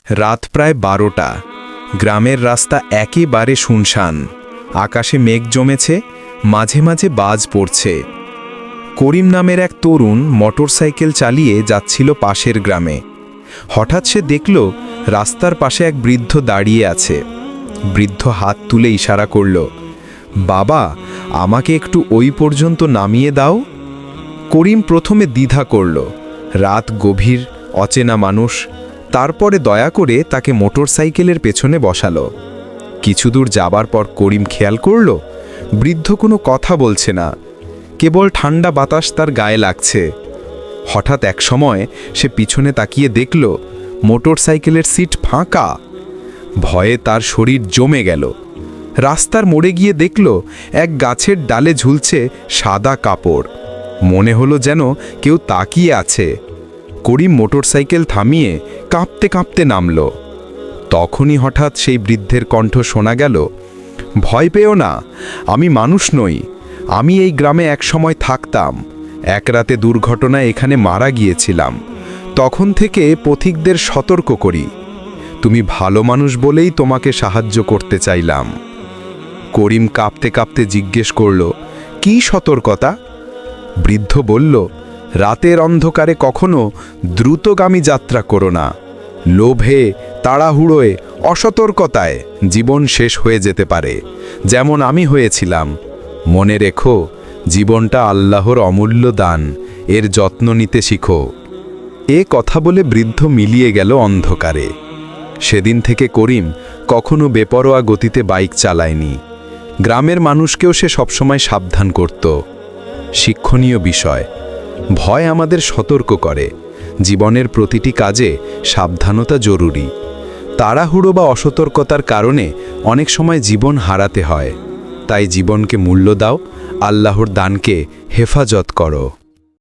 রাত প্রায় 12টা। গ্রামের রাস্তা একেবারে শুনশান। আকাশে মেঘ জমেছে, মাঝে মাঝে বাজ পড়ছে। করিম নামের এক তরুণ মোটরসাইকেল চালিয়ে যাচ্ছিল পাশের গ্রামে। হঠাৎ সে দেখল রাস্তার পাশে এক বৃদ্ধ দাঁড়িয়ে আছে। বৃদ্ধ হাত তুলে ইশারা করল, বাবা, আমাকে একটু ওই পর্যন্ত নামিয়ে দাও। করিম প্রথমে দ্বিধা করল, রাত গভীর, অচেনা মানুষ। তারপরে দয়া করে তাকে মোটরসাইকেলের পেছনে বসালো। কিছু দূর যাবার পর করিম খেয়াল করল বৃদ্ধ কোনো কথা বলছে না, কেবল ঠান্ডা বাতাস তার গায়ে লাগছে। হঠাৎ এক সময় সে পিছনে তাকিয়ে দেখল মোটরসাইকেলের সিট ফাঁকা। ভয়ে তার শরীর জমে গেল। রাস্তার মোড়ে গিয়ে দেখল এক গাছের ডালে ঝুলছে সাদা কাপড়। মনে হলো যেন কেউ তাকিয়ে আছে। করিম মোটরসাইকেল থামিয়ে কাঁপতে কাঁপতে নামল। তখনই হঠাৎ সেই বৃদ্ধের কণ্ঠ শোনা গেল, ভয় পেও না, আমি মানুষ নই। আমি এই গ্রামে একসময় থাকতাম। এক রাতে দুর্ঘটনায় এখানে মারা গিয়েছিলাম। তখন থেকে পথিকদের সতর্ক করি। তুমি ভালো মানুষ বলেই তোমাকে সাহায্য করতে চাইলাম। করিম কাঁপতে কাঁপতে জিজ্ঞেস করল, কি সতর্কতা? বৃদ্ধ বলল, রাতের অন্ধকারে কখনো দ্রুতগামী যাত্রা করো না। লোভে, তাড়াহুড়োয়, অসতর্কতায় জীবন শেষ হয়ে যেতে পারে, যেমন আমি হয়েছিলাম। মনে রেখো, জীবনটা আল্লাহর অমূল্য দান, এর যত্ন নিতে শিখো। এ কথা বলে বৃদ্ধ মিলিয়ে গেল অন্ধকারে। সেদিন থেকে করিম কখনো বেপরোয়া গতিতে বাইক চালায়নি। গ্রামের মানুষকেও সে সবসময় সাবধান করত। শিক্ষণীয় বিষয়, ভয় আমাদের সতর্ক করে। জীবনের প্রতিটি কাজে সাবধানতা জরুরি। তাড়াহুড়ো বা অসতর্কতার কারণে অনেক সময় জীবন হারাতে হয়। তাই জীবনকে মূল্য দাও, আল্লাহর দানকে হেফাজত করো।